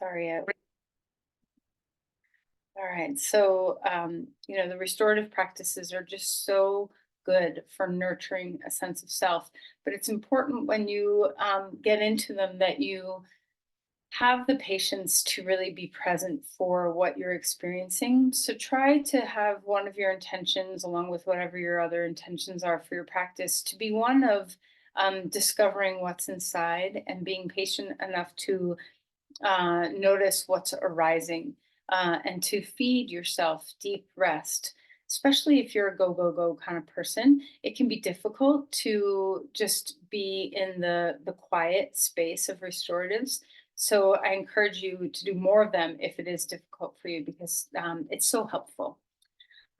Sorry. All right. So, the restorative practices are just so good for nurturing a sense of self. But it's important when you get into them that you have the patience to really be present for what you're experiencing. So try to have one of your intentions, along with whatever your other intentions are for your practice, to be one of discovering what's inside and being patient enough to notice what's arising and to feed yourself deep rest. Especially if you're a go, go, go kind of person, it can be difficult to just be in the quiet space of restoratives. So I encourage you to do more of them if it is difficult for you, because it's so helpful.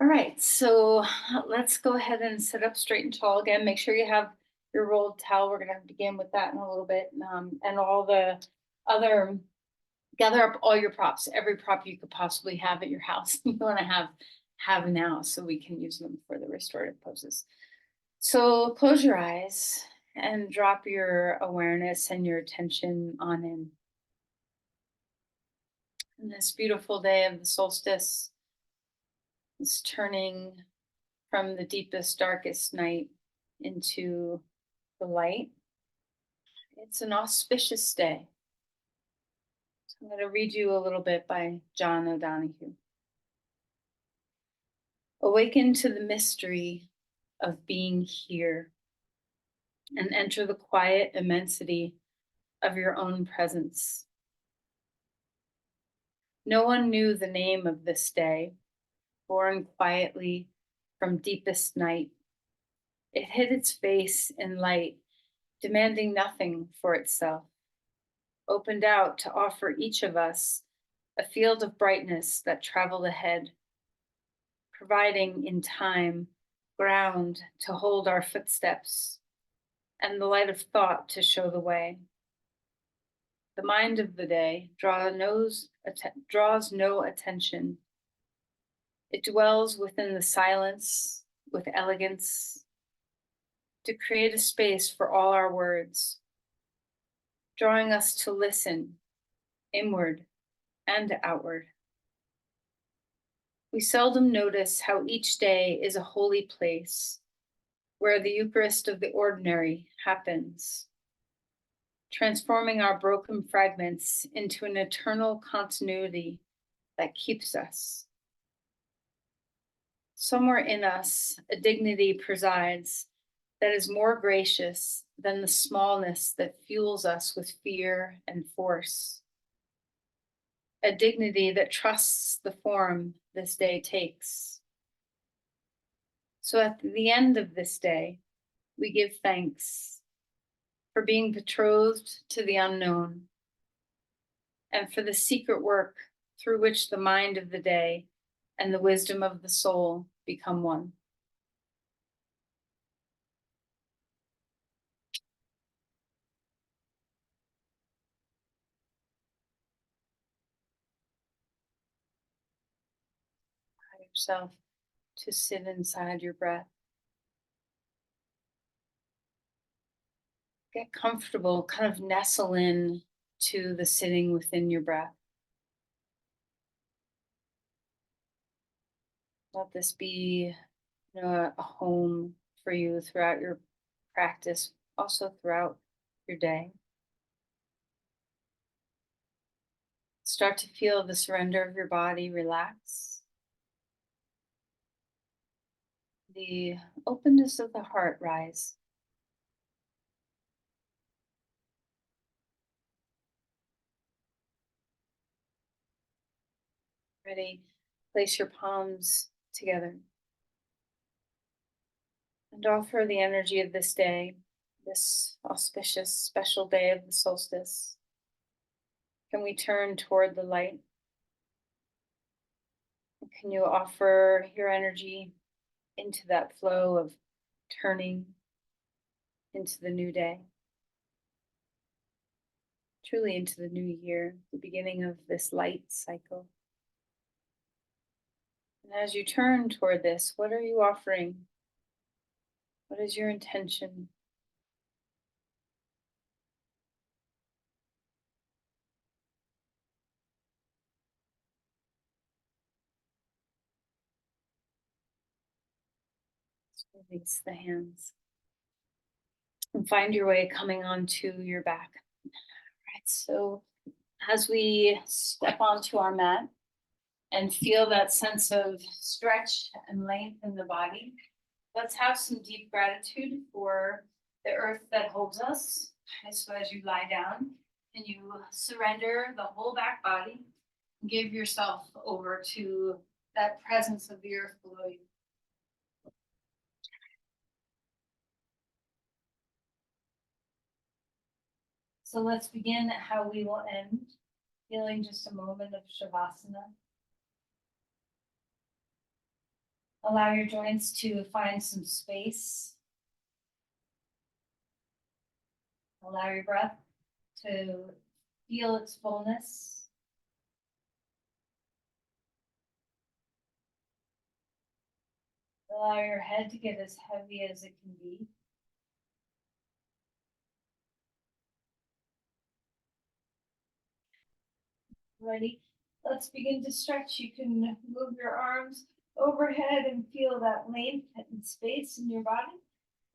All right, so let's go ahead and sit up straight and tall again. Make sure you have your rolled towel. We're going to begin with that in a little bit, and all the other. Gather up all your props, every prop you could possibly have at your house. You want to have now, so we can use them for the restorative poses. So close your eyes and drop your awareness and your attention on in. And this beautiful day of the solstice is turning from the deepest, darkest night into the light. It's an auspicious day. So I'm going to read you a little bit by John O'Donohue. Awaken to the mystery of being here and enter the quiet immensity of your own presence. No one knew the name of this day, born quietly from deepest night. It hid its face in light, demanding nothing for itself, opened out to offer each of us a field of brightness that traveled ahead, providing in time ground to hold our footsteps and the light of thought to show the way. The mind of the day draws no attention. It dwells within the silence with elegance to create a space for all our words, drawing us to listen inward and outward. We seldom notice how each day is a holy place where the Eucharist of the ordinary happens, transforming our broken fragments into an eternal continuity that keeps us. Somewhere in us, a dignity presides that is more gracious than the smallness that fuels us with fear and force. A dignity that trusts the form this day takes. So at the end of this day, we give thanks for being betrothed to the unknown and for the secret work through which the mind of the day and the wisdom of the soul become one. Allow yourself to sit inside your breath. Get comfortable, kind of nestle in to the sitting within your breath. Let this be a home for you throughout your practice, also throughout your day. Start to feel the surrender of your body relax. The openness of the heart rise. Ready, place your palms together and offer the energy of this day, this auspicious, special day of the solstice. Can we turn toward the light? Can you offer your energy into that flow of turning into the new day? Truly into the new year, the beginning of this light cycle. And as you turn toward this, what are you offering? What is your intention? Release the hands. And find your way coming onto your back. Right. So as we step onto our mat and feel that sense of stretch and length in the body, let's have some deep gratitude for the earth that holds us. And so as you lie down and you surrender the whole back body, give yourself over to that presence of the earth below you. So let's begin how we will end, feeling just a moment of Shavasana. Allow your joints to find some space. Allow your breath to feel its fullness. Allow your head to get as heavy as it can be. Ready? Let's begin to stretch. You can move your arms overhead and feel that length and space in your body.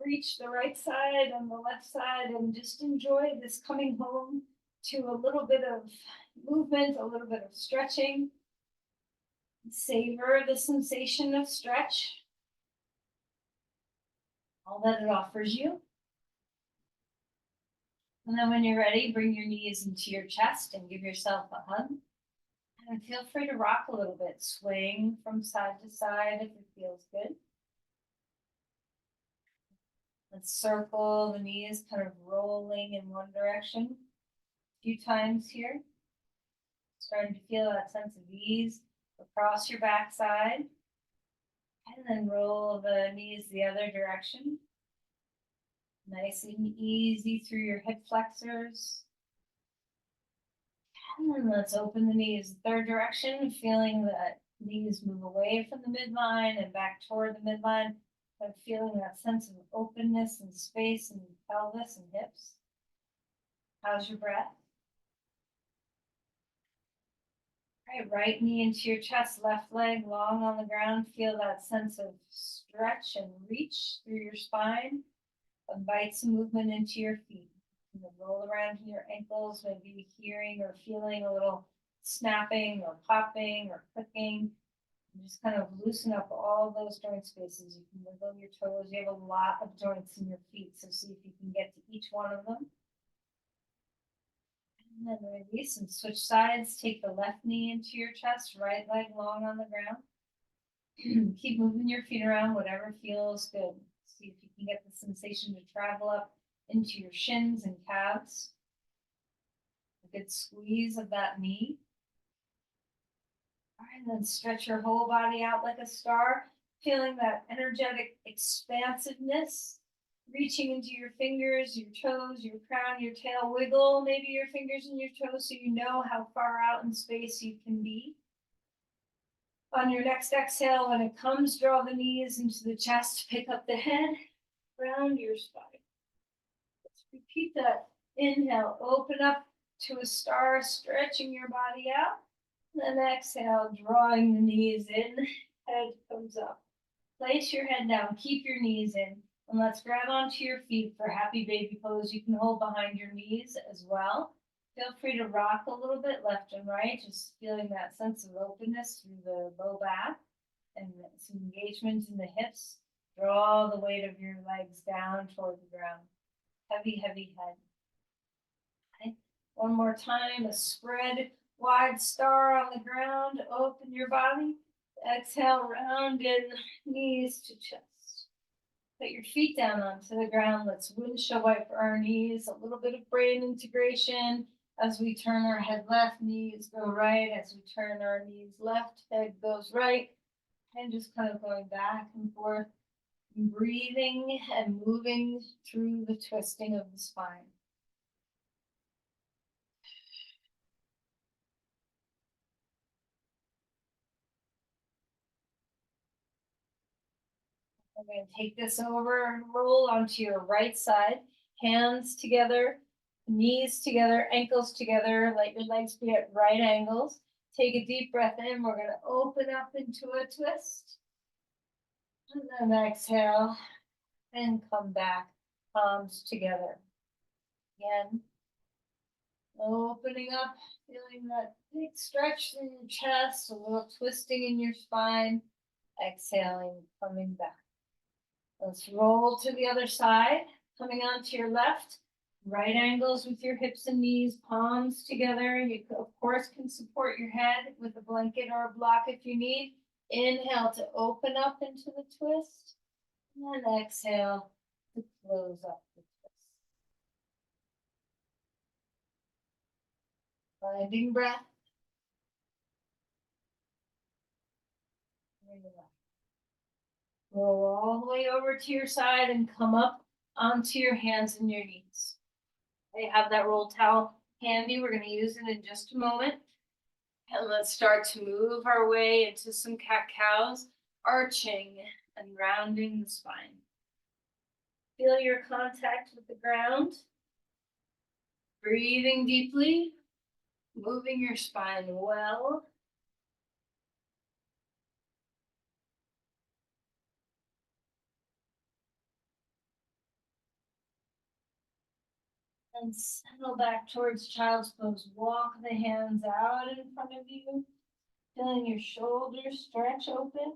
Reach the right side and the left side and just enjoy this coming home to a little bit of movement, a little bit of stretching. Savor the sensation of stretch, all that it offers you. And then when you're ready, bring your knees into your chest and give yourself a hug. And feel free to rock a little bit, swaying from side to side if it feels good. Let's circle the knees, kind of rolling in one direction a few times here. Starting to feel that sense of ease across your backside. And then roll the knees the other direction. Nice and easy through your hip flexors. And then let's open the knees the third direction, feeling that knees move away from the midline and back toward the midline. I'm feeling that sense of openness and space in the pelvis and hips. How's your breath? All right, right knee into your chest, left leg long on the ground. Feel that sense of stretch and reach through your spine. Invite some movement into your feet. You can roll around in your ankles, maybe hearing or feeling a little snapping or popping or clicking. And just kind of loosen up all those joint spaces. You can wiggle your toes. You have a lot of joints in your feet, so see if you can get to each one of them. And then release and switch sides. Take the left knee into your chest, right leg long on the ground. Keep moving your feet around, whatever feels good. See if you can get the sensation to travel up into your shins and calves. A good squeeze of that knee. All right, and then stretch your whole body out like a star, feeling that energetic expansiveness, reaching into your fingers, your toes, your crown, your tail. Wiggle maybe your fingers and your toes so you know how far out in space you can be. On your next exhale, when it comes, draw the knees into the chest, pick up the head, round your spine. Let's repeat that. Inhale, open up to a star, stretching your body out. Then exhale, drawing the knees in, head comes up. Place your head down, keep your knees in, and let's grab onto your feet for happy baby pose. You can hold behind your knees as well. Feel free to rock a little bit left and right, just feeling that sense of openness through the low back and some engagement in the hips. Draw the weight of your legs down toward the ground. Heavy, heavy head. Okay. One more time, a spread wide star on the ground. Open your body. Exhale, round in, knees to chest. Put your feet down onto the ground. Let's windshield wiper our knees. A little bit of brain integration. As we turn our head left, knees go right. As we turn our knees left, head goes right. And just kind of going back and forth, breathing and moving through the twisting of the spine. We're going to take this over and roll onto your right side. Hands together, knees together, ankles together. Let your legs be at right angles. Take a deep breath in. We're going to open up into a twist. And then exhale and come back, palms together. Again, opening up, feeling that big stretch in your chest, a little twisting in your spine. Exhaling, coming back. Let's roll to the other side, coming onto your left. Right angles with your hips and knees, palms together. You, of course, can support your head with a blanket or a block if you need. Inhale to open up into the twist. And exhale to close up the twist. Finding breath. Roll all the way over to your side and come up onto your hands and your knees. They have that roll towel handy. We're going to use it in just a moment. And let's start to move our way into some cat-cows, arching and rounding the spine. Feel your contact with the ground. Breathing deeply, moving your spine well. And settle back towards child's pose. Walk the hands out in front of you. Feeling your shoulders stretch open.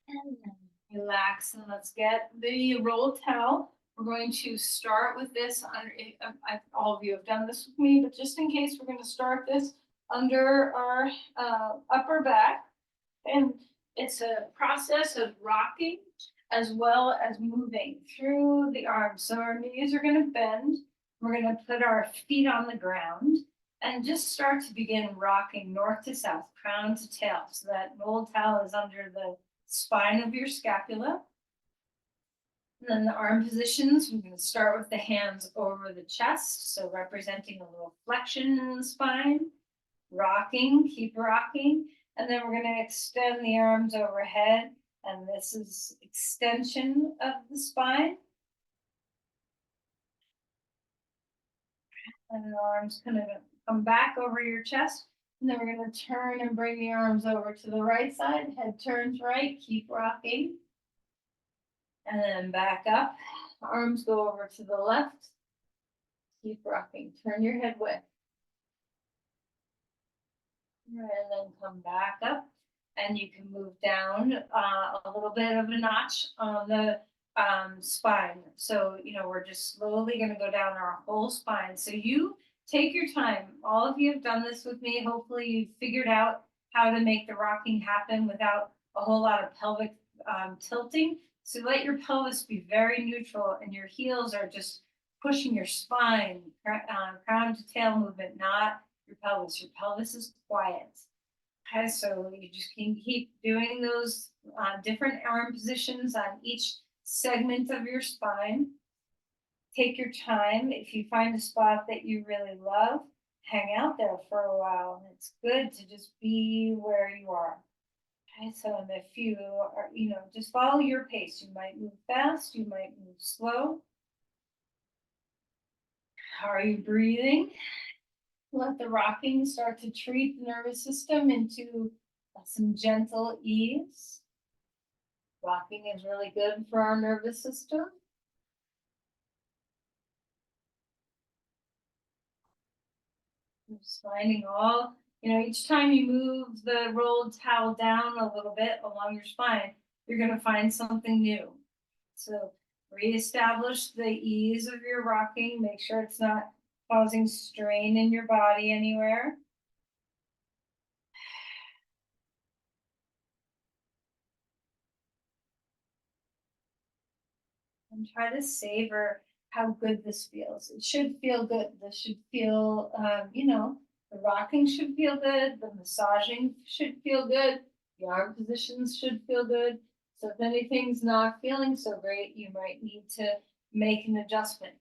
And then relax, and let's get the roll towel. We're going to start with this under, all of you have done this with me, but just in case, we're going to start this under our upper back. And it's a process of rocking as well as moving through the arms. So our knees are going to bend. We're going to put our feet on the ground and just start to begin rocking north to south, crown to tail. So that roll towel is under the spine of your scapula. And then the arm positions, we're going to start with the hands over the chest. So representing a little flexion in the spine, rocking, keep rocking. And then we're going to extend the arms overhead. And this is extension of the spine. And the arms kind of come back over your chest. And then we're going to turn and bring the arms over to the right side. Head turns right, keep rocking. And then back up. Arms go over to the left. Keep rocking. Turn your head with. And then come back up. And you can move down a little bit of a notch on the spine. So, we're just slowly going to go down our whole spine. So you take your time. All of you have done this with me. Hopefully you've figured out how to make the rocking happen without a whole lot of pelvic tilting. So let your pelvis be very neutral and your heels are just pushing your spine, crown to tail movement, not your pelvis. Your pelvis is quiet. Okay, so you just can keep doing those different arm positions on each segment of your spine. Take your time. If you find a spot that you really love, hang out there for a while. It's good to just be where you are. Okay, so if you are, just follow your pace. You might move fast, you might move slow. How are you breathing? Let the rocking start to treat the nervous system into some gentle ease. Rocking is really good for our nervous system. Just finding all, each time you move the rolled towel down a little bit along your spine, you're going to find something new. So reestablish the ease of your rocking. Make sure it's not causing strain in your body anywhere. And try to savor how good this feels. It should feel good. This should feel, the rocking should feel good. The massaging should feel good. The arm positions should feel good. So if anything's not feeling so great, you might need to make an adjustment.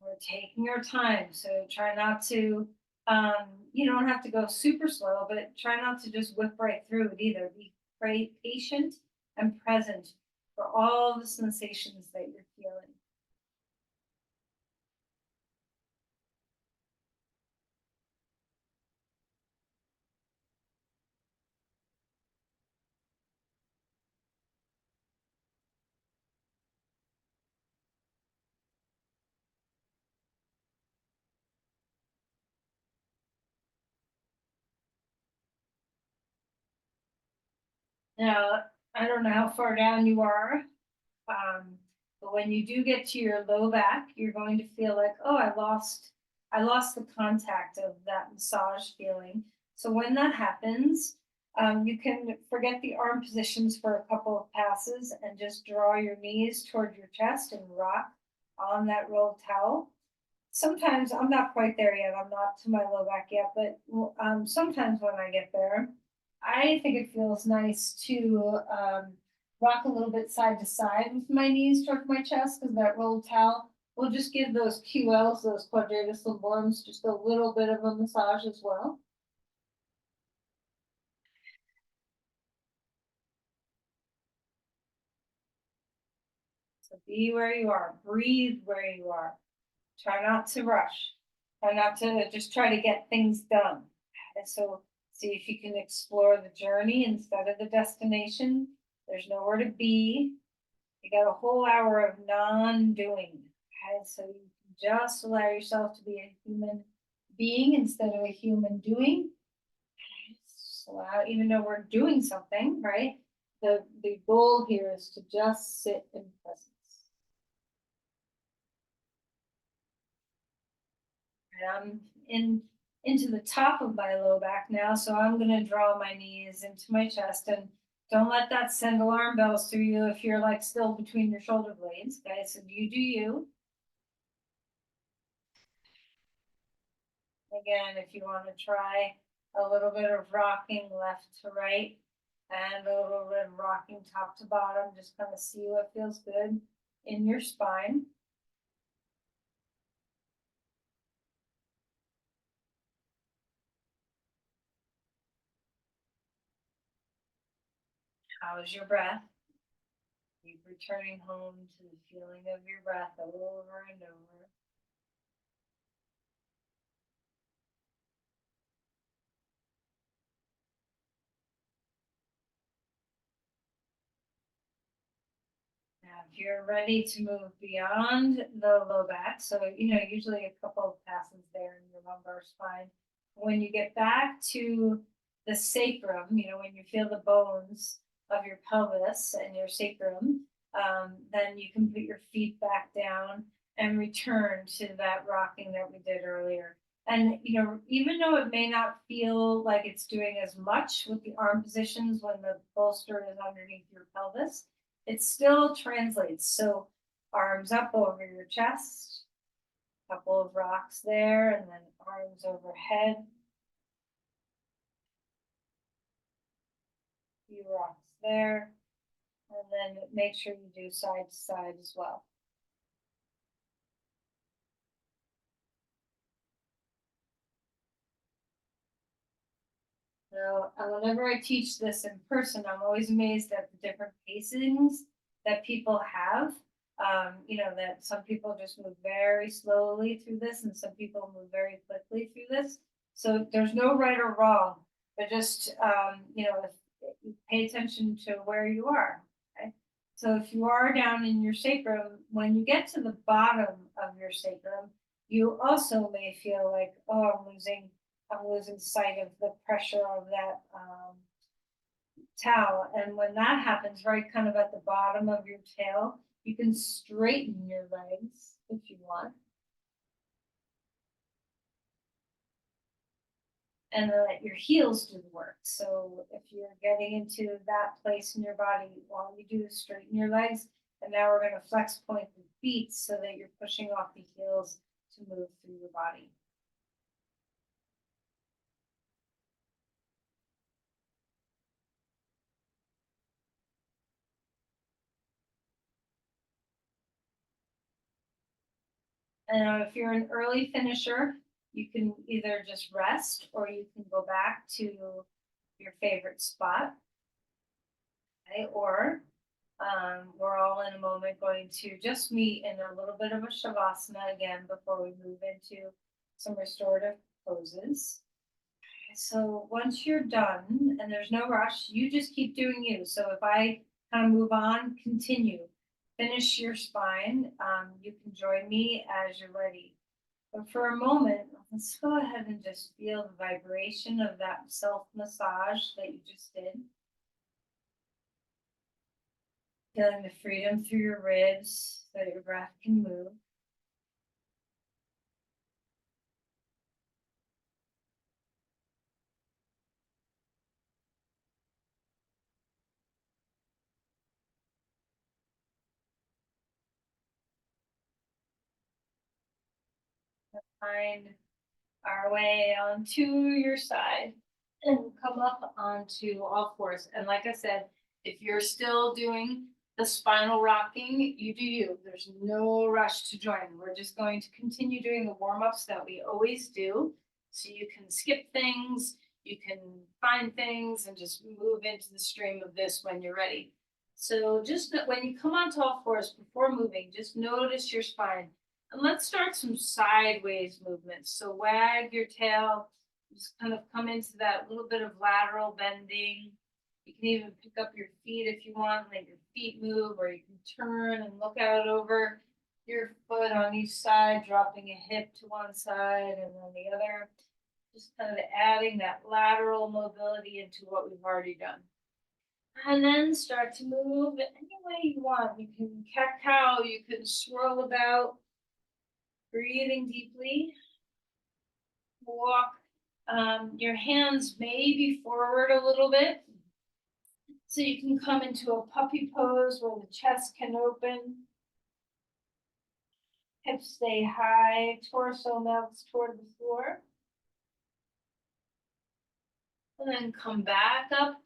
We're taking our time, so try not to, you don't have to go super slow, but try not to just whip right through it either. Be very patient and present for all the sensations that you're feeling. Now, I don't know how far down you are, but when you do get to your low back, you're going to feel like, oh, I lost the contact of that massage feeling. So when that happens, you can forget the arm positions for a couple of passes and just draw your knees toward your chest and rock on that rolled towel. Sometimes I'm not quite there yet. I'm not to my low back yet, but sometimes when I get there, I think it feels nice to rock a little bit side to side with my knees toward my chest because that rolled towel will just give those QLs, those quadratus lumborums, just a little bit of a massage as well. So be where you are, breathe where you are. Try not to rush. Try not to just try to get things done. And so see if you can explore the journey instead of the destination. There's nowhere to be. You got a whole hour of non-doing. Okay? So you can just allow yourself to be a human being instead of a human doing. Just allow, even though we're doing something, right? The goal here is to just sit in presence. And I'm in into the top of my low back now, so I'm going to draw my knees into my chest and don't let that send alarm bells through you if you're like still between your shoulder blades. Okay, so you do you. Again, if you want to try a little bit of rocking left to right and a little bit of rocking top to bottom, just kind of see what feels good in your spine. How is your breath? Keep returning home to the feeling of your breath over and over. Now, if you're ready to move beyond the low back, so usually a couple of passes there in your lumbar spine. When you get back to the sacrum, when you feel the bones of your pelvis and your sacrum, then you can put your feet back down and return to that rocking that we did earlier. And even though it may not feel like it's doing as much with the arm positions when the bolster is underneath your pelvis, it still translates. So arms up over your chest, a couple of rocks there, and then arms overhead, a few rocks there, and then make sure you do side to side as well. So whenever I teach this in person, I'm always amazed at the different pacings that people have. That some people just move very slowly through this, and some people move very quickly through this. So there's no right or wrong, but just if you pay attention to where you are. Okay? So if you are down in your sacrum, when you get to the bottom of your sacrum, you also may feel like, oh, I'm losing sight of the pressure of that towel. And when that happens, right kind of at the bottom of your tail, you can straighten your legs if you want. And let your heels do the work. So if you're getting into that place in your body, while you do straighten your legs, and now we're going to flex point the feet so that you're pushing off the heels to move through your body. And if you're an early finisher, you can either just rest or you can go back to your favorite spot. Okay? Or we're all in a moment going to just meet in a little bit of a shavasana again before we move into some restorative poses. So once you're done and there's no rush, you just keep doing you. So if I kind of move on, continue. Finish your spine. You can join me as you're ready. But for a moment, let's go ahead and just feel the vibration of that self massage that you just did. Feeling the freedom through your ribs so your breath can move. Find our way onto your side and come up onto all fours. And like I said, if you're still doing the spinal rocking, you do you. There's no rush to join. We're just going to continue doing the warm-ups that we always do. So you can skip things, you can find things, and just move into the stream of this when you're ready. So just when you come onto all fours before moving, just notice your spine. And let's start some sideways movements. So wag your tail, just kind of come into that little bit of lateral bending. You can even pick up your feet if you want, let your feet move, or you can turn and look out over your foot on each side, dropping a hip to one side and then the other. Just kind of adding that lateral mobility into what we've already done. And then start to move any way you want. You can cat-cow, you can swirl about. Breathing deeply. Walk your hands maybe forward a little bit. So you can come into a puppy pose where the chest can open. Hips stay high, torso melts toward the floor. And then come back up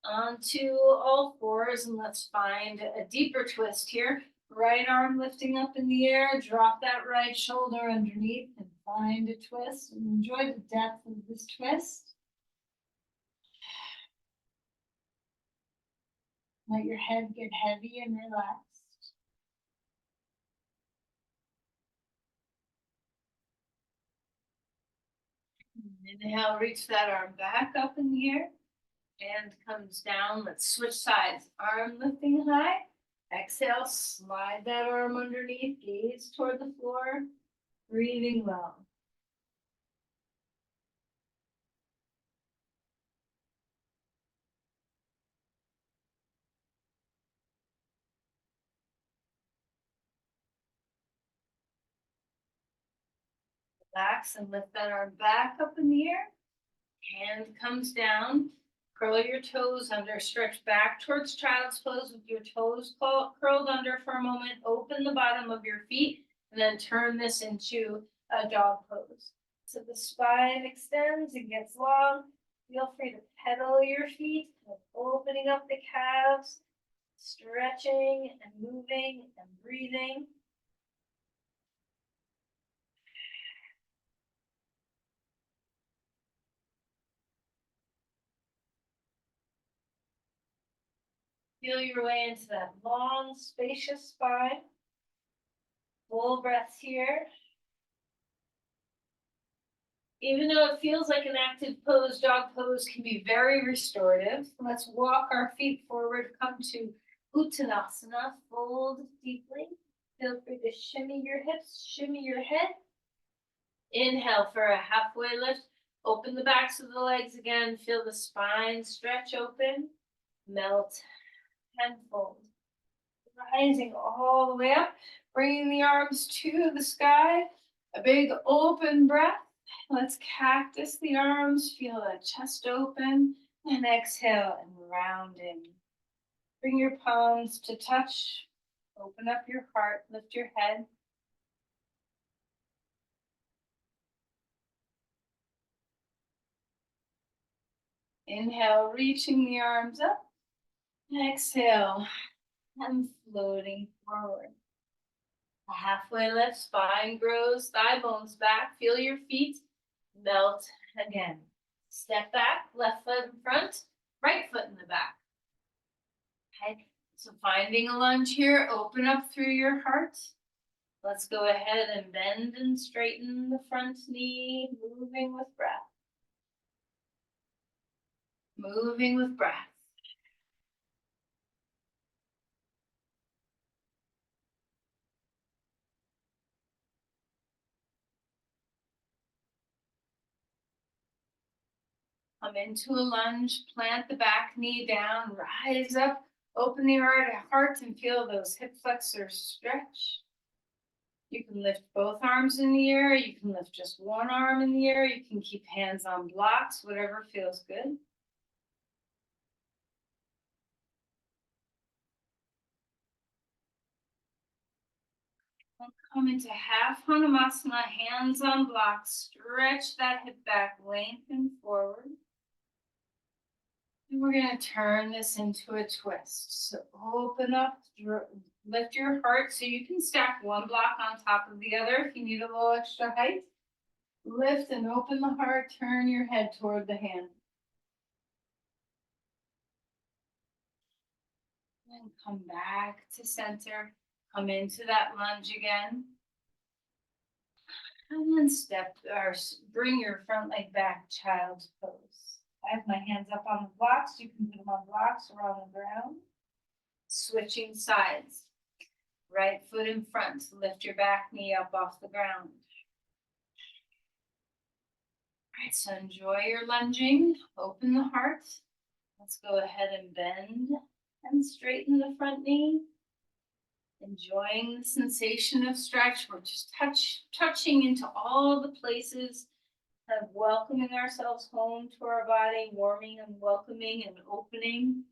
onto all fours and let's find a deeper twist here. Right arm lifting up in the air, drop that right shoulder underneath and find a twist and enjoy the depth of this twist. Let your head get heavy and relaxed. Inhale, reach that arm back up in the air. Hand comes down. Let's switch sides. Arm lifting high. Exhale, slide that arm underneath. Gaze toward the floor. Breathing well. Relax and lift that arm back up in the air. Hand comes down. Curl your toes under. Stretch back towards child's pose with your toes curled under for a moment. Open the bottom of your feet and then turn this into a dog pose. So the spine extends and gets long. Feel free to pedal your feet, opening up the calves, stretching and moving and breathing. Feel your way into that long, spacious spine. Full breaths here. Even though it feels like an active pose, dog pose can be very restorative. Let's walk our feet forward, come to Uttanasana, fold deeply. Feel free to shimmy your hips, shimmy your head. Inhale for a halfway lift. Open the backs of the legs again. Feel the spine stretch open, melt, and fold. Rising all the way up, bringing the arms to the sky. A big open breath. Let's cactus the arms. Feel that chest open. And exhale and rounding. Bring your palms to touch. Open up your heart. Lift your head. Inhale, reaching the arms up. Exhale, and floating forward. A halfway lift, spine grows, thigh bones back. Feel your feet melt again. Step back, left foot in front, right foot in the back. Okay, so finding a lunge here, open up through your heart. Let's go ahead and bend and straighten the front knee, moving with breath. Moving with breath. Come into a lunge, plant the back knee down, rise up, Open the heart and feel those hip flexors stretch. You can lift both arms in the air. You can lift just one arm in the air. You can keep hands on blocks, whatever feels good. Come into half Hanumasana, hands on blocks. Stretch that hip back, lengthen forward. And we're going to turn this into a twist. So open up, lift your heart so you can stack one block on top of the other if you need a little extra height. Lift and open the heart, turn your head toward the hand. And come back to center. Come into that lunge again. And then bring your front leg back, child's pose. I have my hands up on the blocks. You can put them on blocks or on the ground. Switching sides. Right foot in front. Lift your back knee up off the ground. All right, so enjoy your lunging. Open the heart. Let's go ahead and bend and straighten the front knee. Enjoying the sensation of stretch. We're just touching into all the places of welcoming ourselves home to our body, warming and welcoming and opening.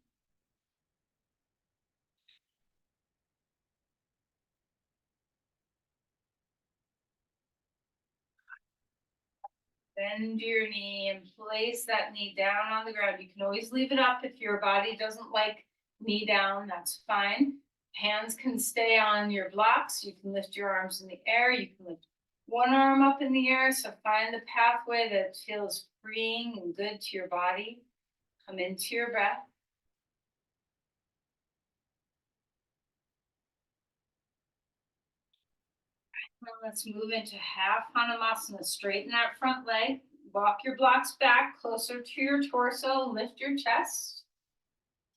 Bend your knee and place that knee down on the ground. You can always leave it up if your body doesn't like knee down, that's fine. Hands can stay on your blocks. You can lift your arms in the air. You can lift one arm up in the air. So find the pathway that feels freeing and good to your body. Come into your breath. Now let's move into half Hanumasana. Straighten that front leg. Walk your blocks back closer to your torso. Lift your chest.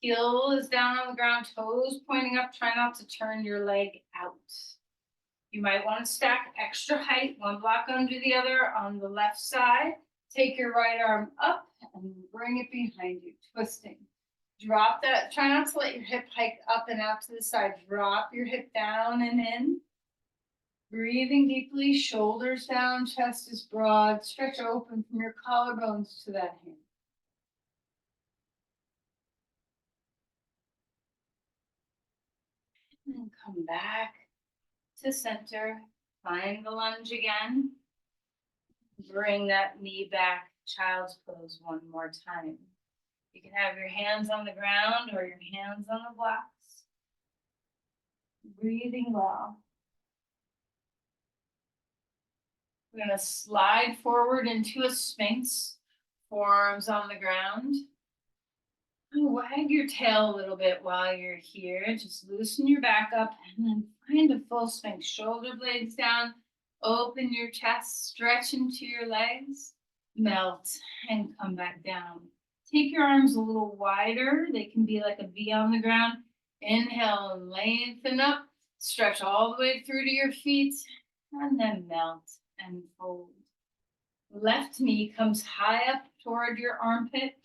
Heel is down on the ground, toes pointing up. Try not to turn your leg out. You might want to stack extra height, one block under the other on the left side. Take your right arm up and bring it behind you, twisting. Drop that, try not to let your hip hike up and out to the side. Drop your hip down and in. Breathing deeply, shoulders down, chest is broad. Stretch open from your collarbones to that hand. And come back to center. Find the lunge again. Bring that knee back, child's pose one more time. You can have your hands on the ground or your hands on the blocks. Breathing well. We're going to slide forward into a sphinx, forearms on the ground. Wag your tail a little bit while you're here. Just loosen your back up and then find a full sphinx. Shoulder blades down. Open your chest. Stretch into your legs. Melt and come back down. Take your arms a little wider. They can be like a V on the ground. Inhale and lengthen up. Stretch all the way through to your feet. And then melt and fold. Left knee comes high up toward your armpit.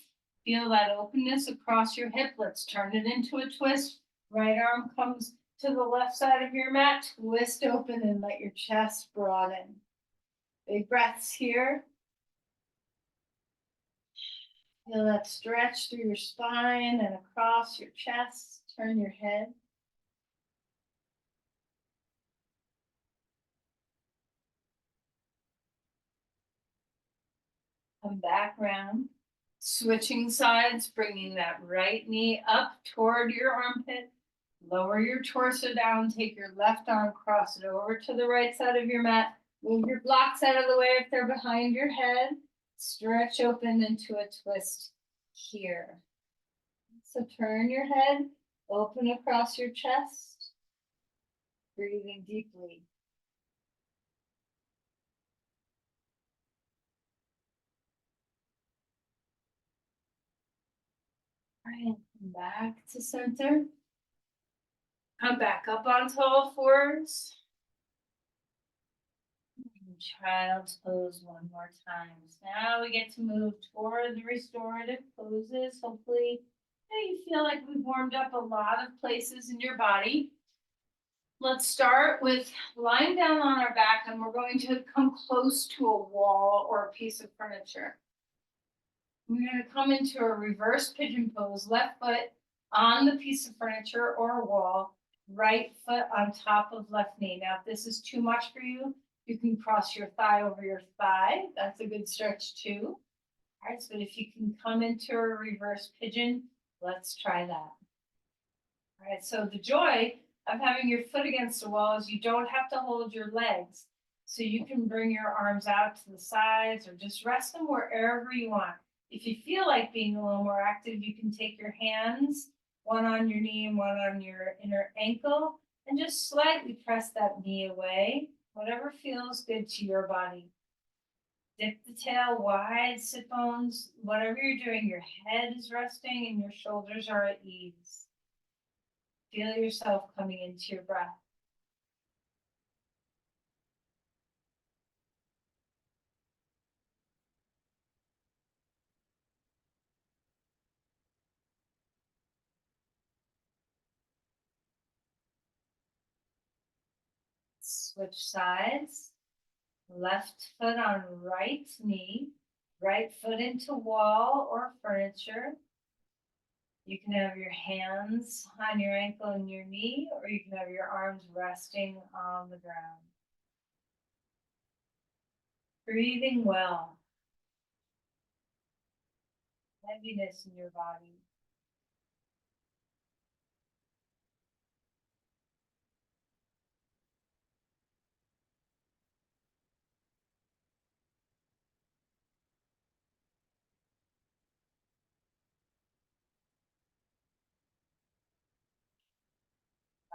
Feel that openness across your hip. Let's turn it into a twist. Right arm comes to the left side of your mat. Twist open and let your chest broaden. Big breaths here. Feel that stretch through your spine and across your chest. Turn your head. Come back round. Switching sides, bringing that right knee up toward your armpit. Lower your torso down. Take your left arm, cross it over to the right side of your mat. Move your blocks out of the way if they're behind your head. Stretch open into a twist here. So turn your head, open across your chest. Breathing deeply. All right, come back to center. Come back up onto all fours. And child's pose one more time. So now we get to move toward the restorative poses. Hopefully Now you feel like we've warmed up a lot of places in your body. Let's start with lying down on our back, and we're going to come close to a wall or a piece of furniture. We're going to come into a reverse pigeon pose, left foot on the piece of furniture or a wall, right foot on top of left knee. Now, if this is too much for you, you can cross your thigh over your thigh. That's a good stretch too. All right, so if you can come into a reverse pigeon, let's try that. All right, so the joy of having your foot against the wall is you don't have to hold your legs. So you can bring your arms out to the sides or just rest them wherever you want. If you feel like being a little more active, you can take your hands, one on your knee and one on your inner ankle, and just slightly press that knee away, whatever feels good to your body. Dip the tail wide, sit bones, whatever you're doing, your head is resting and your shoulders are at ease. Feel yourself coming into your breath. Switch sides. Left foot on right knee, right foot into wall or furniture. You can have your hands on your ankle and your knee, or you can have your arms resting on the ground. Breathing well. Heaviness in your body.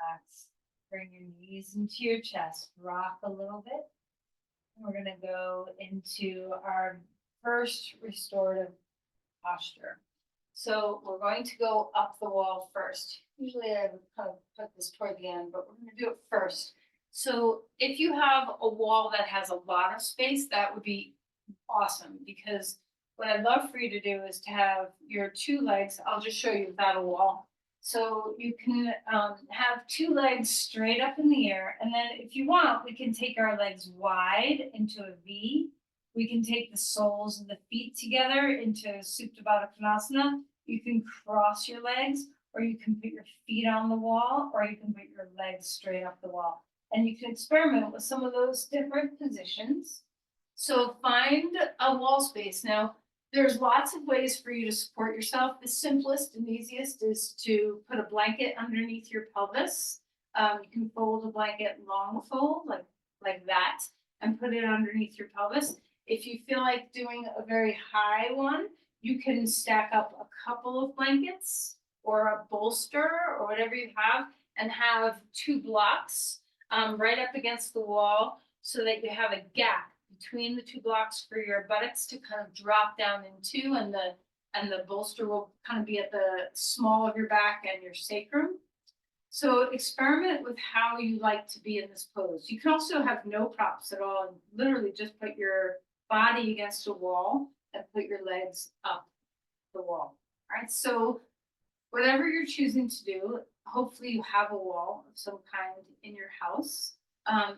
Relax. Bring your knees into your chest. Rock a little bit. And we're going to go into our first restorative posture. So we're going to go up the wall first. Usually I would kind of put this toward the end, but we're going to do it first. So if you have a wall that has a lot of space, that would be awesome, because what I'd love for you to do is to have your two legs. I'll just show you without a wall. So you can have two legs straight up in the air. And then if you want, we can take our legs wide into a V. We can take the soles of the feet together into Supta Baddha Konasana. You can cross your legs, or you can put your feet on the wall, or you can put your legs straight up the wall. And you can experiment with some of those different positions. So find a wall space. Now, there's lots of ways for you to support yourself. The simplest and easiest is to put a blanket underneath your pelvis. You can fold a blanket long fold, like that, and put it underneath your pelvis. If you feel like doing a very high one, you can stack up a couple of blankets or a bolster or whatever you have, and have two blocks right up against the wall so that you have a gap between the two blocks for your buttocks to kind of drop down into, and the bolster will kind of be at the small of your back and your sacrum. So experiment with how you like to be in this pose. You can also have no props at all and literally just put your body against a wall and put your legs up the wall. All right, so whatever you're choosing to do, hopefully you have a wall of some kind in your house.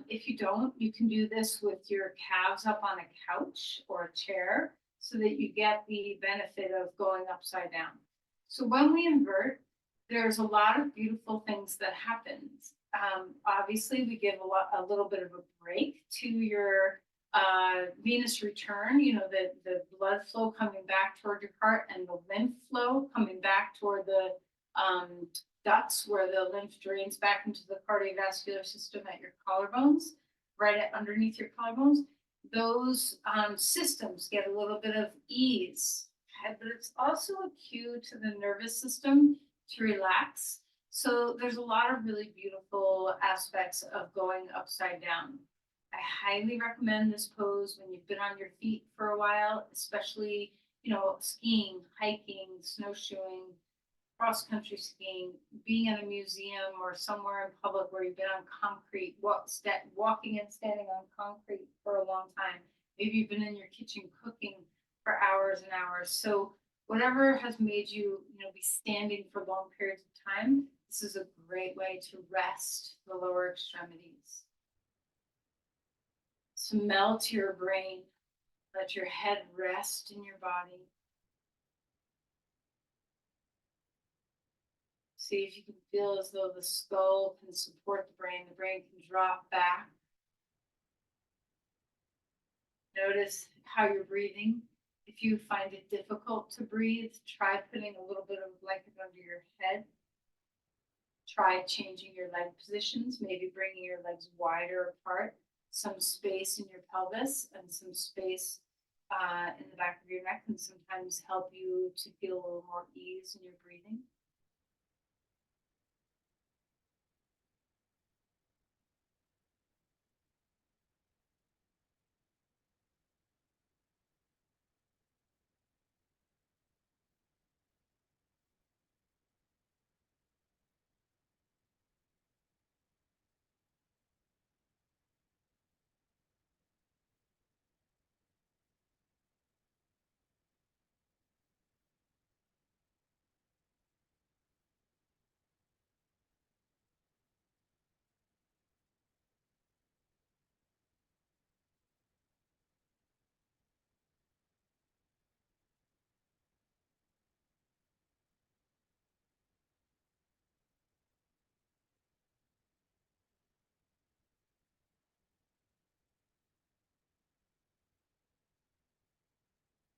If you don't, you can do this with your calves up on a couch or a chair so that you get the benefit of going upside down. So when we invert, there's a lot of beautiful things that happen. Obviously, we give a little bit of a break to your venous return, the blood flow coming back toward your heart, and the lymph flow coming back toward the ducts, where the lymph drains back into the cardiovascular system at your collarbones, underneath your collarbones. Those systems get a little bit of ease, okay? But it's also a cue to the nervous system to relax. So there's a lot of really beautiful aspects of going upside down. I highly recommend this pose when you've been on your feet for a while, especially, skiing, hiking, snowshoeing, cross-country skiing, being in a museum or somewhere in public where you've been on concrete, walking and standing on concrete for a long time. Maybe you've been in your kitchen cooking for hours and hours. So whatever has made you, be standing for long periods of time, this is a great way to rest the lower extremities. Smell to your brain. Let your head rest in your body. See if you can feel as though the skull can support the brain can drop back. Notice how you're breathing. If you find it difficult to breathe, try putting a little bit of a blanket under your head. Try changing your leg positions, maybe bringing your legs wider apart, some space in your pelvis and some space in the back of your neck can sometimes help you to feel a little more ease in your breathing.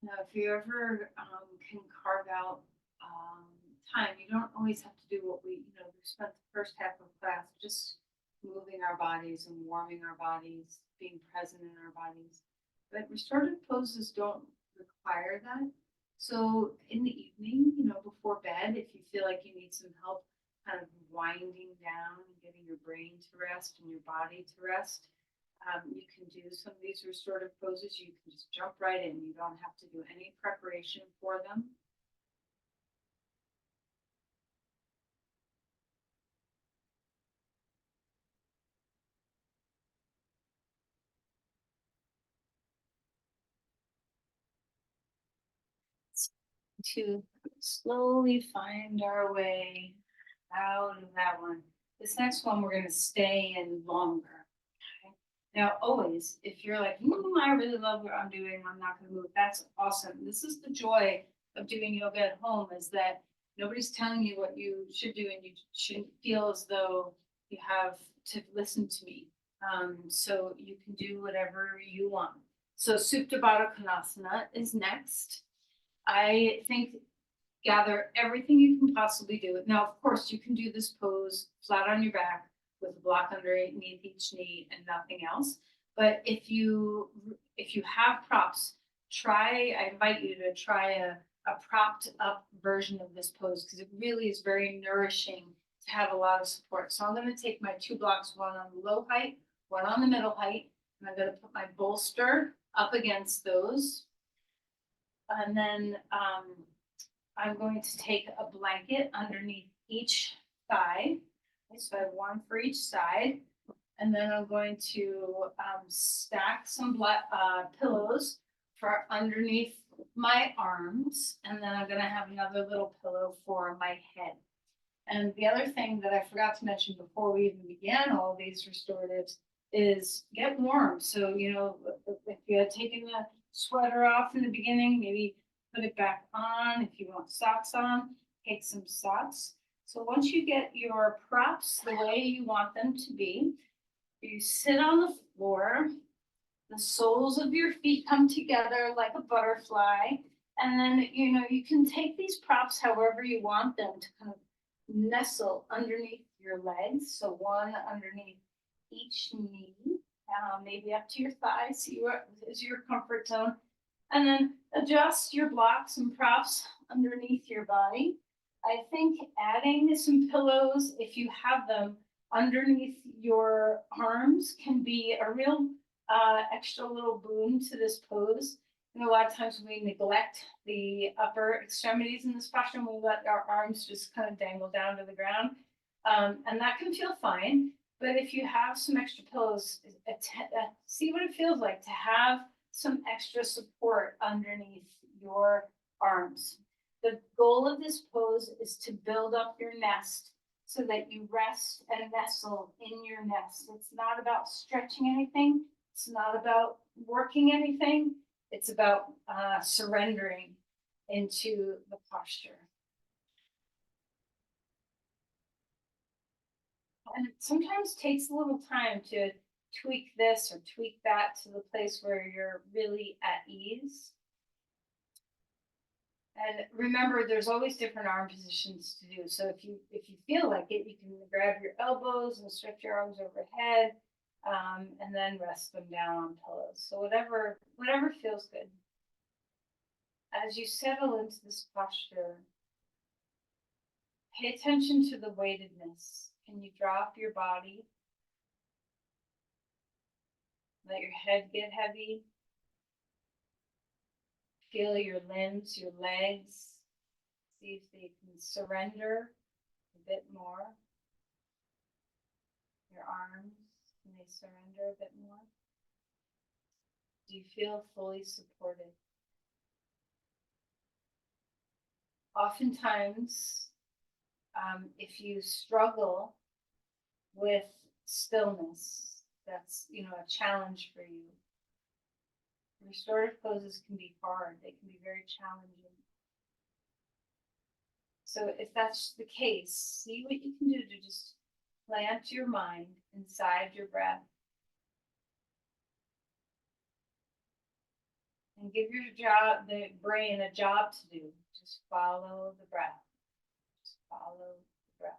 Now, if you ever can carve out time, you don't always have to do what we spent the first half of class just moving our bodies and warming our bodies, being present in our bodies. But restorative poses don't require that. So in the evening, before bed, if you feel like you need some help kind of winding down and getting your brain to rest and your body to rest, you can do some of these restorative poses. You can just jump right in. You don't have to do any preparation for them. To slowly find our way out of that one. This next one, we're going to stay in longer. Okay? Now, always, if you're like, I really love what I'm doing, I'm not going to move, that's awesome. This is the joy of doing yoga at home, is that nobody's telling you what you should do, and you shouldn't feel as though you have to listen to me. So you can do whatever you want. So Supta Baddha Konasana is next. I think gather everything you can possibly do. Now, of course, you can do this pose flat on your back with a block underneath each knee and nothing else. But if you have props, I invite you to try a propped up version of this pose, because it really is very nourishing to have a lot of support. So I'm going to take my two blocks, one on the low height, one on the middle height, and I'm going to put my bolster up against those. And then I'm going to take a blanket underneath each thigh. Okay, so I have one for each side. And then I'm going to stack some pillows for underneath my arms. And then I'm going to have another little pillow for my head. And the other thing that I forgot to mention before we even began all these restoratives is get warm. So, if you had taken the sweater off in the beginning, maybe put it back on. If you want socks on, take some socks. So once you get your props the way you want them to be, you sit on the floor, the soles of your feet come together like a butterfly. And then, you can take these props however you want them to kind of nestle underneath your legs. So one underneath each knee, maybe up to your thigh, see what is your comfort zone. And then adjust your blocks and props underneath your body. I think adding some pillows, if you have them, underneath your arms can be a real extra little boon to this pose. And a lot of times we neglect the upper extremities in this posture, and we let our arms just kind of dangle down to the ground. And that can feel fine. But if you have some extra pillows, see what it feels like to have some extra support underneath your arms. The goal of this pose is to build up your nest so that you rest and nestle in your nest. It's not about stretching anything. It's not about working anything. It's about surrendering into the posture. And it sometimes takes a little time to tweak this or tweak that to the place where you're really at ease. And remember, there's always different arm positions to do. So if you feel like it, you can grab your elbows and stretch your arms overhead, and then rest them down on pillows. So whatever feels good. As you settle into this posture, pay attention to the weightedness. Can you drop your body? Let your head get heavy. Feel your limbs, your legs. See if they can surrender a bit more. Your arms, can they surrender a bit more? Do you feel fully supported? Oftentimes, if you struggle with stillness, that's a challenge for you. Restorative poses can be hard. They can be very challenging. So if that's the case, see what you can do to just plant your mind inside your breath. And give the brain a job to do. Just follow the breath. Just follow the breath.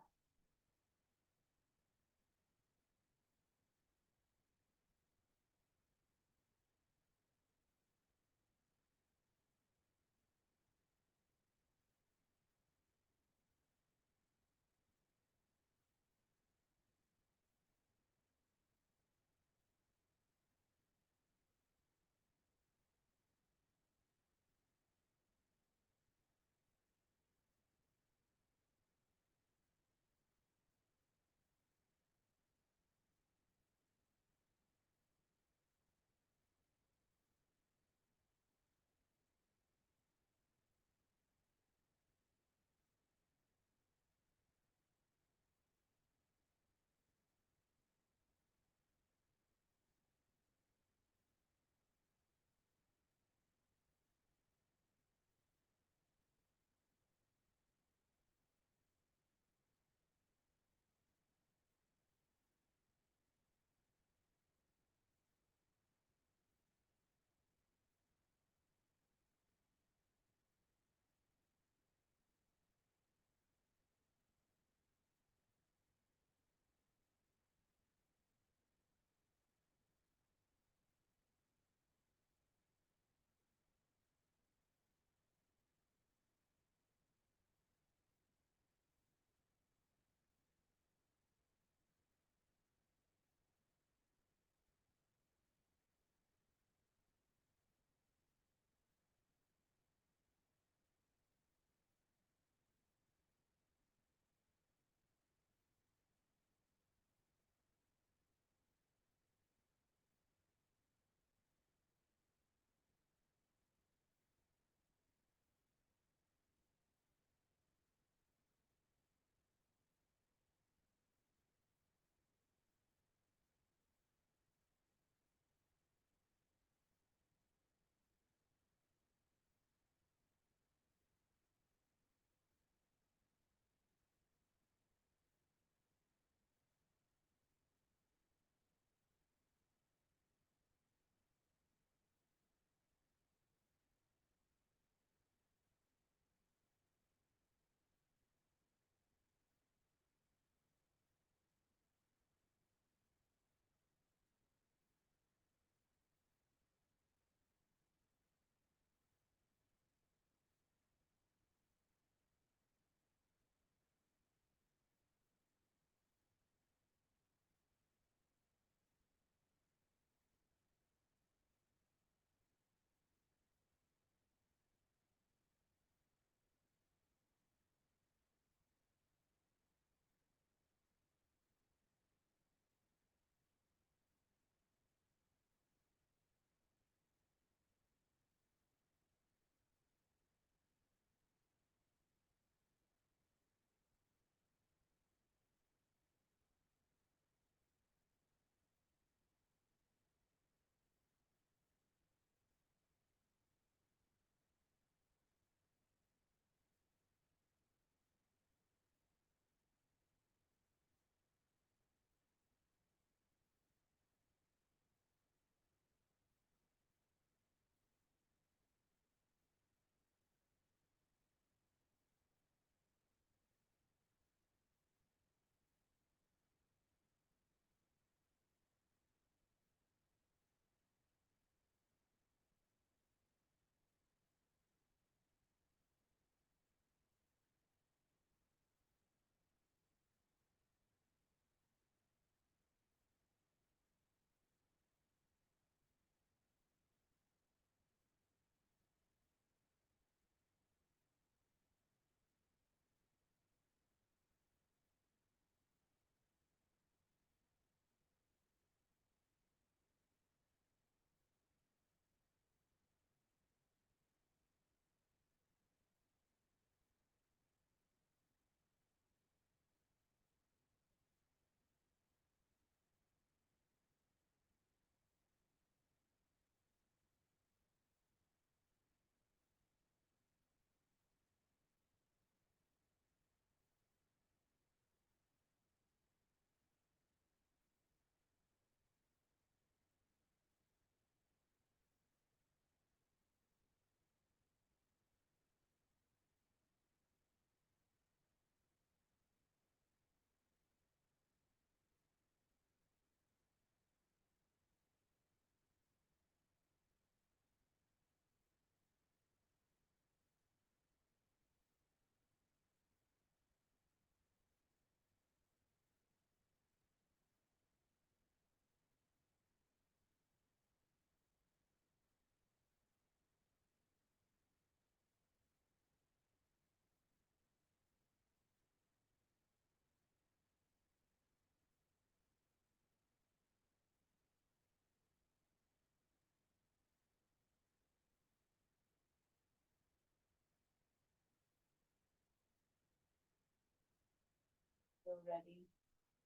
feel ready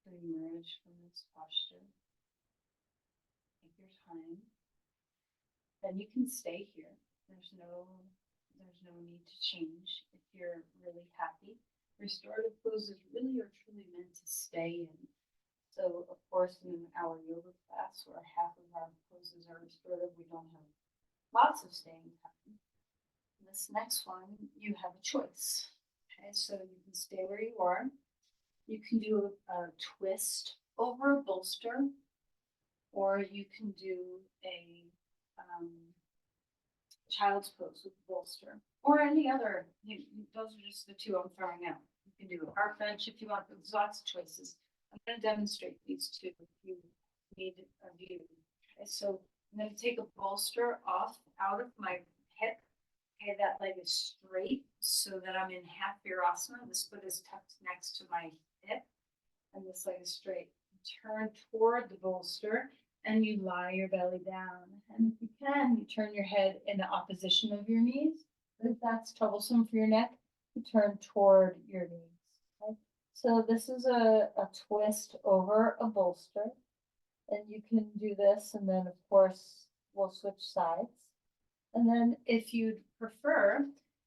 to emerge from this posture, take your time. Then you can stay here. There's no need to change if you're really happy. Restorative poses really are truly meant to stay in. So of course in our yoga class where half of our poses are restorative, we don't have lots of staying time. This next one, you have a choice. Okay, so you can stay where you are. You can do a twist over a bolster, or you can do a child's pose with a bolster, or any other. Those are just the two I'm throwing out. You can do a park bench if you want. There's lots of choices. I'm going to demonstrate these two if you need a view. Okay, so I'm going to take a bolster off out of my hip. Okay, that leg is straight so that I'm in half virasana. This foot is tucked next to my hip, and this leg is straight. Turn toward the bolster, and you lie your belly down. And if you can, you turn your head in the opposition of your knees. But if that's troublesome for your neck, you turn toward your knees. Okay? So this is a twist over a bolster. And you can do this, and then of course we'll switch sides. And then if you'd prefer,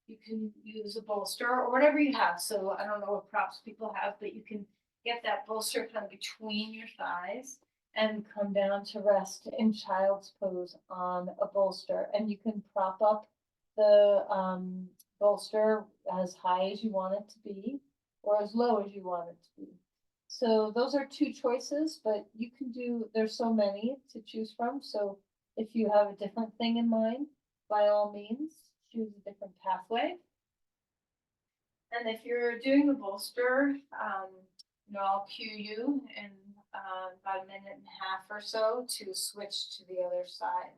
you can use a bolster or whatever you have. So I don't know what props people have, but you can get that bolster kind of between your thighs and come down to rest in child's pose on a bolster. And you can prop up the bolster as high as you want it to be or as low as you want it to be. So those are two choices, but you can do, there's so many to choose from. So if you have a different thing in mind, by all means, choose a different pathway. And if you're doing the bolster, I'll cue you in about a minute and a half or so to switch to the other side.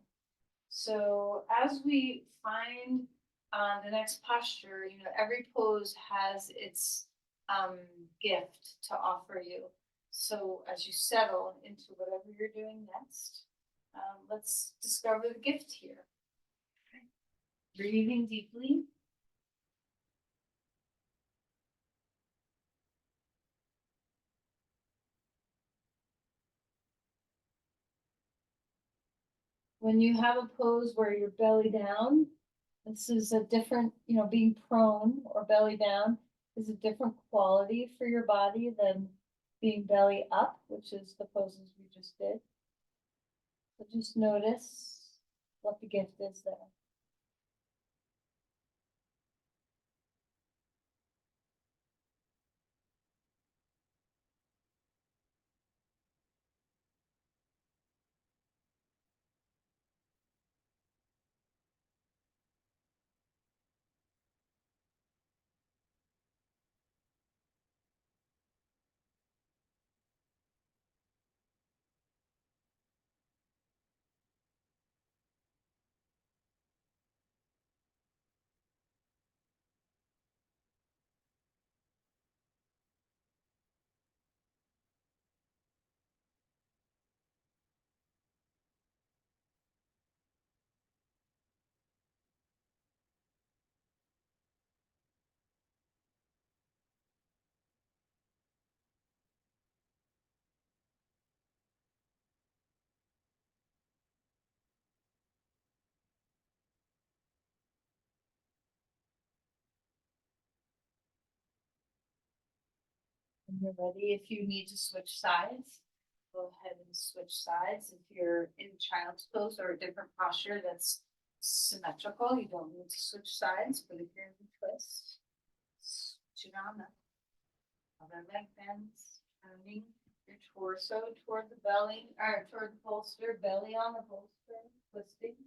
So as we find the next posture, every pose has its gift to offer you. So as you settle into whatever you're doing next, let's discover the gift here. Okay. Breathing deeply. When you have a pose where you're belly down, this is a different, being prone or belly down is a different quality for your body than being belly up, which is the poses we just did. So just notice what the gift is there. When you're ready, if you need to switch sides, go ahead and switch sides. If you're in child's pose or a different posture that's symmetrical, you don't need to switch sides, but if you're in the twist, switch it on up. Other leg bends, turning your torso toward the belly, or toward the bolster, belly on the bolster, twisting.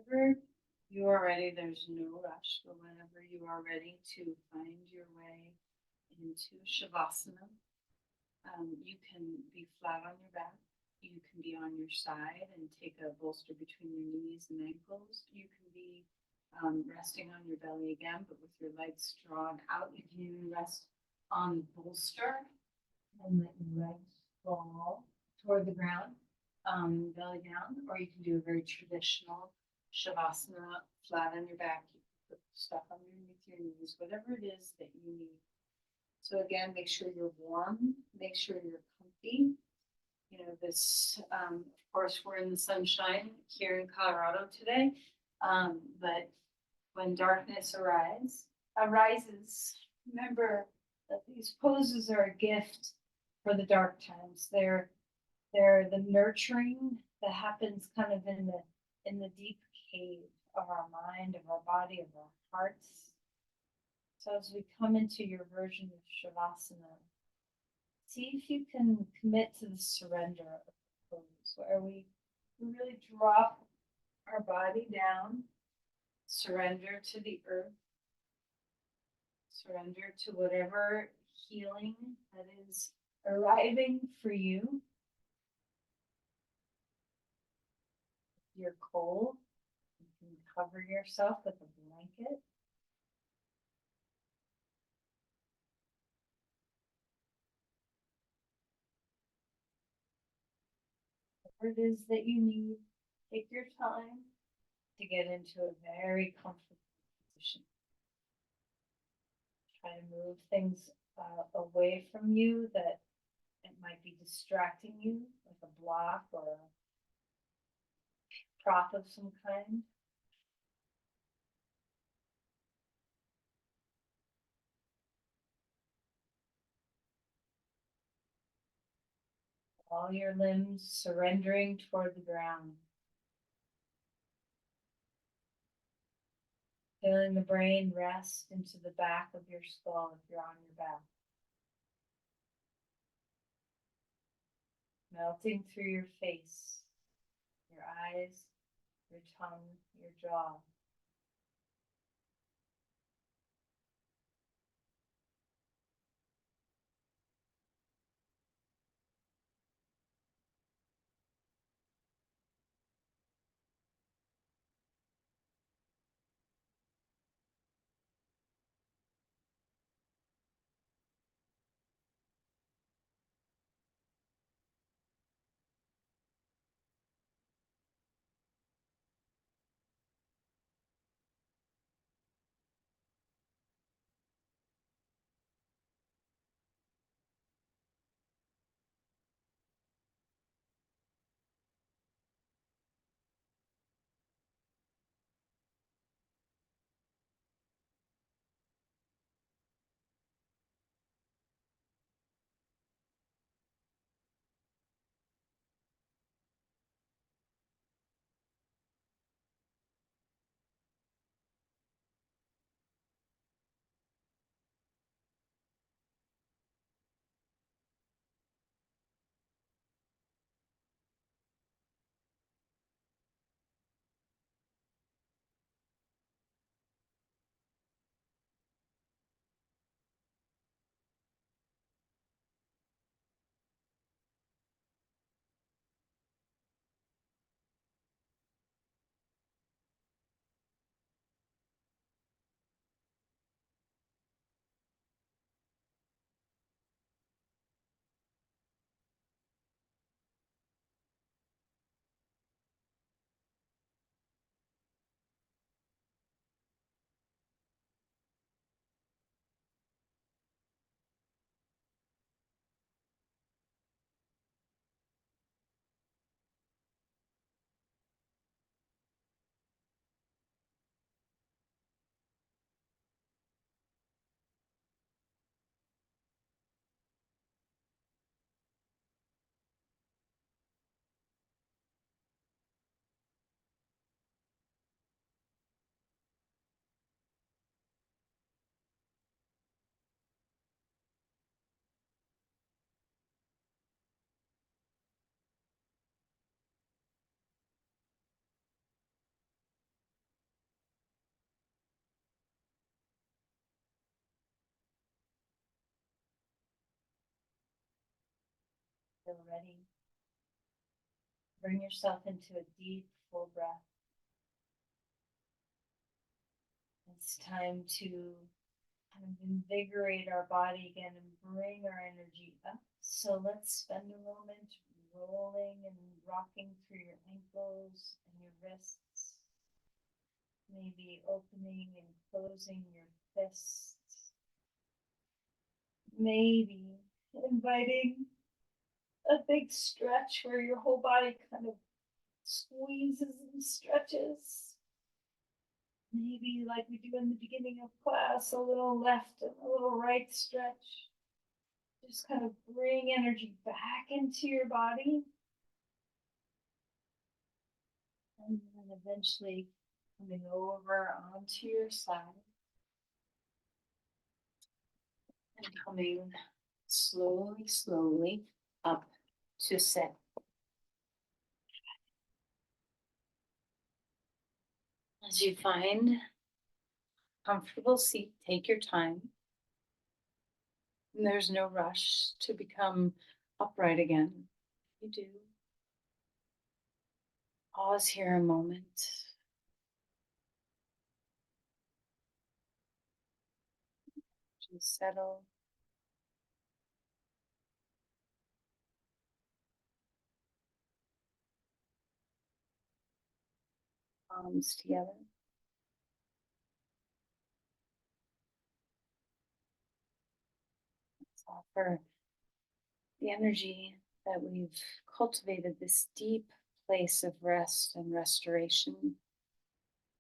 whenever you are ready, there's no rush, but whenever you are ready to find your way into Shavasana, you can be flat on your back. You can be on your side and take a bolster between your knees and ankles. You can be resting on your belly again, but with your legs drawn out. You can even rest on the bolster and let your legs fall toward the ground, belly down, or you can do a very traditional Shavasana, flat on your back. You can put stuff underneath your knees, whatever it is that you need. So again, make sure you're warm, make sure you're comfy. You know, of course, we're in the sunshine here in Colorado today, but when darkness arises, remember that these poses are a gift for the dark times. They're the nurturing that happens kind of in the deep cave of our mind, of our body, of our hearts. So as we come into your version of Shavasana, see if you can commit to the surrender of the pose, where we really drop our body down, surrender to the earth, surrender to whatever healing that is arriving for you. If you're cold, you can cover yourself with a blanket. Whatever it is that you need, take your time to get into a very comfortable position. Try to move things away from you that it might be distracting you, like a block or a prop of some kind. All your limbs surrendering toward the ground. Feeling the brain rest into the back of your skull if you're on your back. Melting through your face, your eyes, your tongue, your jaw. feel ready, bring yourself into a deep, full breath. It's time to kind of invigorate our body again and bring our energy up. So let's spend a moment rolling and rocking through your ankles and your wrists, maybe opening and closing your fists, maybe inviting a big stretch where your whole body kind of squeezes and stretches. Maybe like we do in the beginning of class, a little left and a little right stretch. Just kind of bring energy back into your body. And then eventually coming over onto your side. And coming slowly, slowly up to sit. As you find a comfortable seat, take your time. And there's no rush to become upright again. You do. Pause here a moment. Just settle. Palms together. Let's offer the energy that we've cultivated, this deep place of rest and restoration.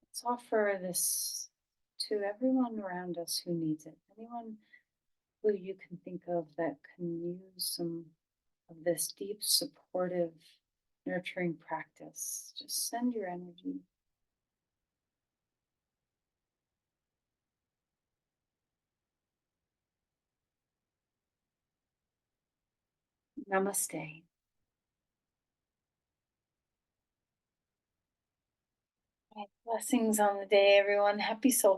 Let's offer this to everyone around us who needs it. Anyone who you can think of that can use some of this deep, supportive, nurturing practice. Just send your energy. Namaste. Blessings on the day, everyone. Happy solstice.